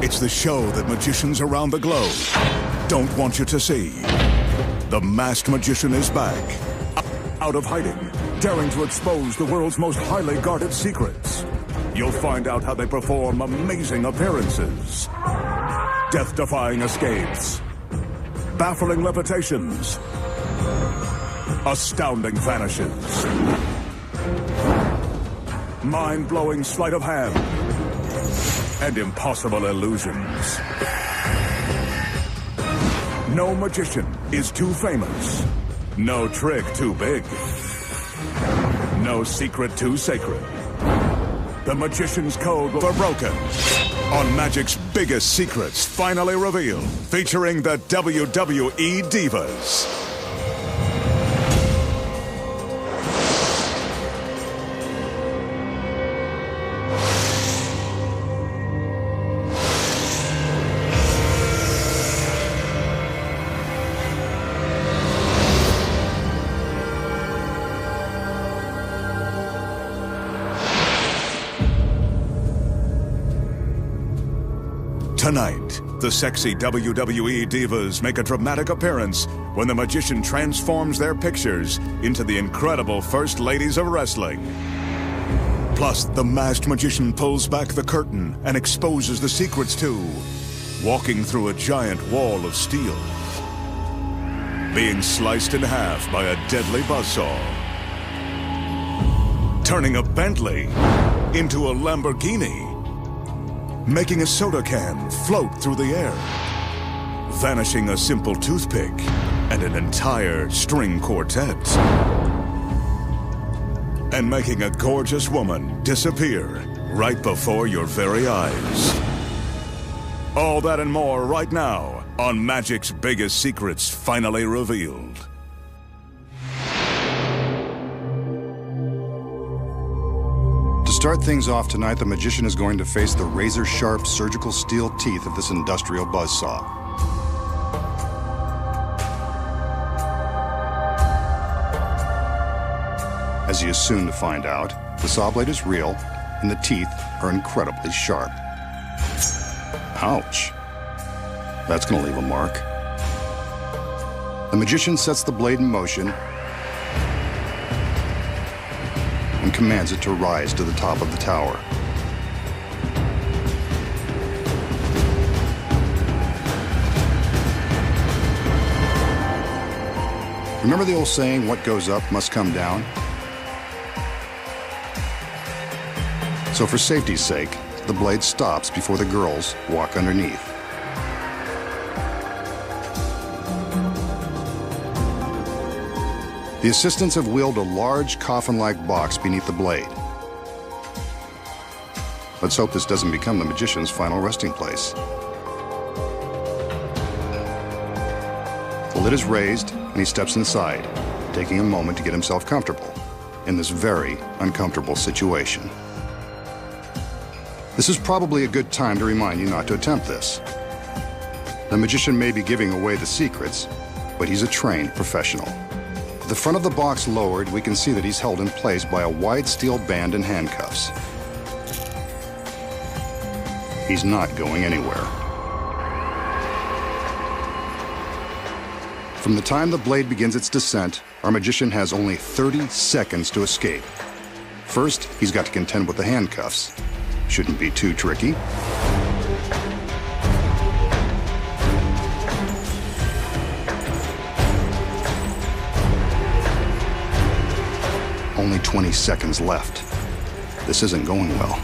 It's the show that magicians around the globe don't want you to see. The masked magician is back, out of hiding, daring to expose the world's most highly guarded secrets. You'll find out how they perform amazing appearances, death-defying escapes, baffling levitations, astounding vanishes, mind-blowing sleight of hand, and impossible illusions. No magician is too famous. No trick too big. No secret too sacred. The magician's code will be broken. On Magic's biggest secrets finally revealed, featuring the WWE Divas. Tonight, the sexy WWE Divas make a dramatic appearance when the magician transforms their pictures into the incredible First Ladies of Wrestling. Plus, the masked magician pulls back the curtain and exposes the secrets too, walking through a giant wall of steel, being sliced in half by a deadly buzzsaw, turning a Bentley into a Lamborghini, making a soda can float through the air, vanishing a simple toothpick and an entire string quartet, and making a gorgeous woman disappear right before your very eyes. All that and more right now on Magic's Biggest Secrets Finally Revealed. To start things off tonight, the magician is going to face the razor-sharp surgical steel teeth of this industrial buzzsaw. As he is soon to find out, the saw blade is real and the teeth are incredibly sharp. Ouch. That's going to leave a mark. The magician sets the blade in motion and commands it to rise to the top of the tower. Remember the old saying, what goes up must come down? So for safety's sake, the blade stops before the girls walk underneath. The assistants have wheeled a large coffin-like box beneath the blade. Let's hope this doesn't become the magician's final resting place. The lid is raised, and he steps inside, taking a moment to get himself comfortable in this very uncomfortable situation. This is probably a good time to remind you not to attempt this. The magician may be giving away the secrets, but he's a trained professional. The front of the box lowered, we can see that he's held in place by a wide steel band and handcuffs. He's not going anywhere. From the time the blade begins its descent, our magician has only 30 seconds to escape. First, he's got to contend with the handcuffs. Shouldn't be too tricky. Only 20 seconds left. This isn't going well.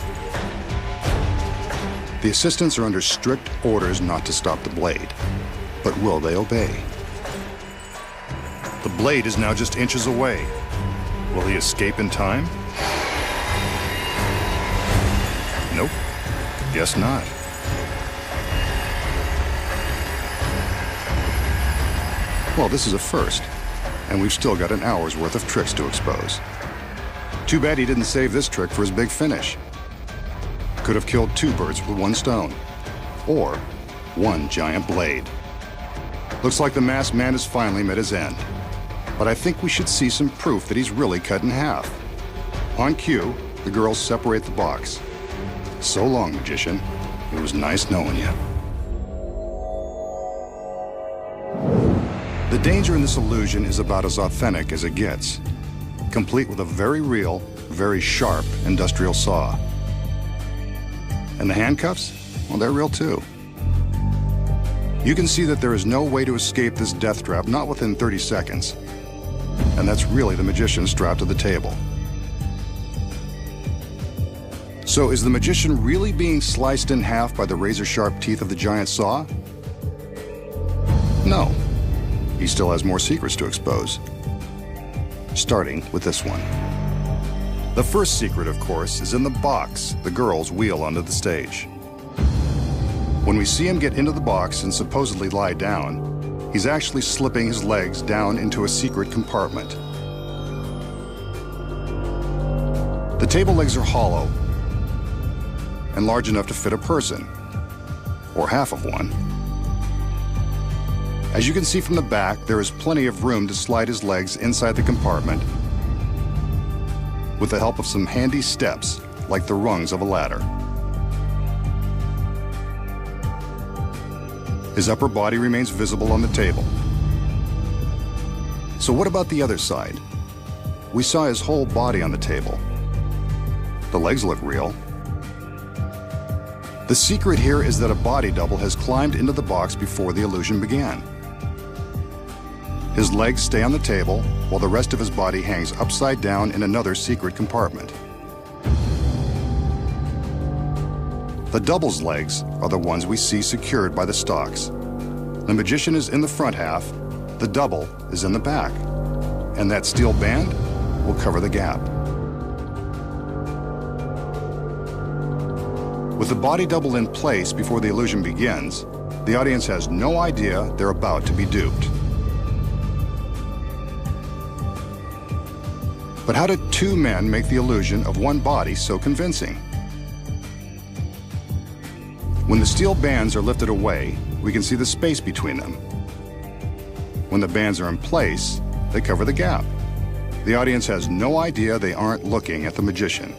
The assistants are under strict orders not to stop the blade. But will they obey? The blade is now just inches away. Will he escape in time? Nope. Guess not. Well, this is a first, and we've still got an hour's worth of tricks to expose. Too bad he didn't save this trick for his big finish. Could have killed two birds with one stone, or one giant blade. Looks like the masked man has finally met his end. But I think we should see some proof that he's really cut in half. On cue, the girls separate the box. So long, magician. It was nice knowing you. The danger in this illusion is about as authentic as it gets, complete with a very real, very sharp industrial saw. And the handcuffs? Well, they're real too. You can see that there is no way to escape this death trap, not within 30 seconds. And that's really the magician strapped to the table. So is the magician really being sliced in half by the razor-sharp teeth of the giant saw? No. He still has more secrets to expose. Starting with this one. The first secret, of course, is in the box the girls wheel onto the stage. When we see him get into the box and supposedly lie down, he's actually slipping his legs down into a secret compartment. The table legs are hollow and large enough to fit a person, or half of one. As you can see from the back, there is plenty of room to slide his legs inside the compartment with the help of some handy steps, like the rungs of a ladder. His upper body remains visible on the table. So what about the other side? We saw his whole body on the table. The legs look real. The secret here is that a body double has climbed into the box before the illusion began. His legs stay on the table, while the rest of his body hangs upside down in another secret compartment. The double's legs are the ones we see secured by the stalks. The magician is in the front half, the double is in the back, and that steel band will cover the gap. With the body double in place before the illusion begins, the audience has no idea they're about to be duped. But how did two men make the illusion of one body so convincing? When the steel bands are lifted away, we can see the space between them. When the bands are in place, they cover the gap. The audience has no idea they aren't looking at the magician.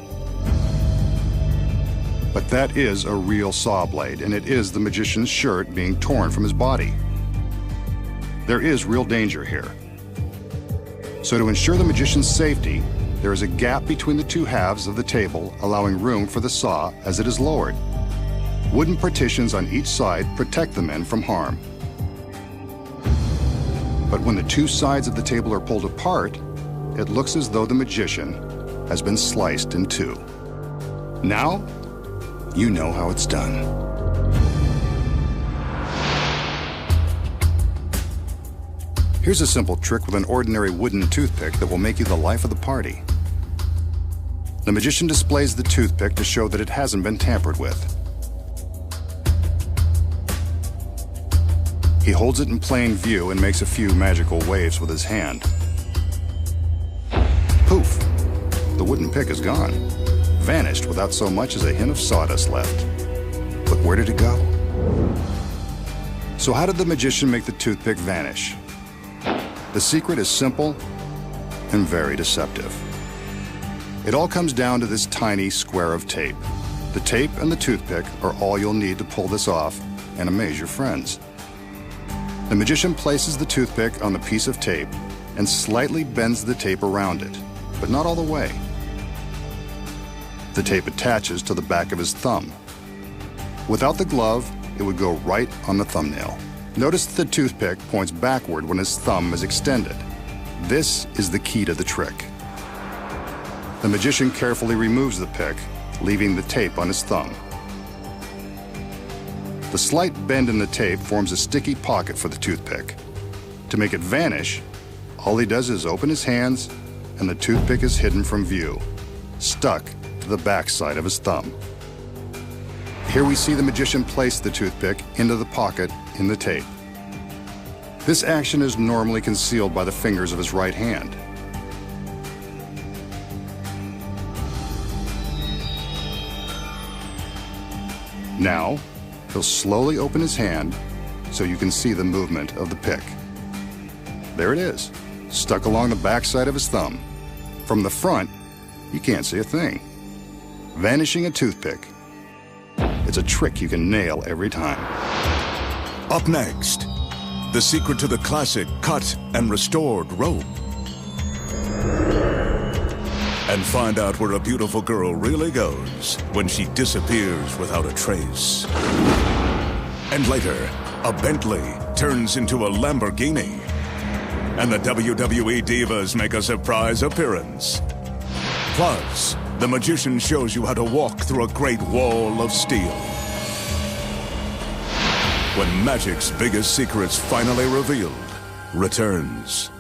But that is a real saw blade, and it is the magician's shirt being torn from his body. There is real danger here. So to ensure the magician's safety, there is a gap between the two halves of the table, allowing room for the saw as it is lowered. Wooden partitions on each side protect the men from harm. But when the two sides of the table are pulled apart, it looks as though the magician has been sliced in two. Now, you know how it's done. Here's a simple trick with an ordinary wooden toothpick that will make you the life of the party. The magician displays the toothpick to show that it hasn't been tampered with. He holds it in plain view and makes a few magical waves with his hand. Poof! The wooden pick is gone. Vanished without so much as a hint of sawdust left. But where did it go? So how did the magician make the toothpick vanish? The secret is simple and very deceptive. It all comes down to this tiny square of tape. The tape and the toothpick are all you'll need to pull this off and amaze your friends. The magician places the toothpick on the piece of tape and slightly bends the tape around it, but not all the way. The tape attaches to the back of his thumb. Without the glove, it would go right on the thumbnail. Notice that the toothpick points backward when his thumb is extended. This is the key to the trick. The magician carefully removes the pick, leaving the tape on his thumb. The slight bend in the tape forms a sticky pocket for the toothpick. To make it vanish, all he does is open his hands, and the toothpick is hidden from view, stuck to the back side of his thumb. Here we see the magician place the toothpick into the pocket in the tape. This action is normally concealed by the fingers of his right hand. Now, he'll slowly open his hand so you can see the movement of the pick. There it is, stuck along the backside of his thumb. From the front, you can't see a thing. Vanishing a toothpick It's a trick you can nail every time. Up next, the secret to the classic cut and restored robe. And find out where a beautiful girl really goes when she disappears without a trace. And later, a Bentley turns into a Lamborghini. And the WWE Divas make a surprise appearance. Plus, the magician shows you how to walk through a great wall of steel. When magic's biggest secrets finally revealed returns.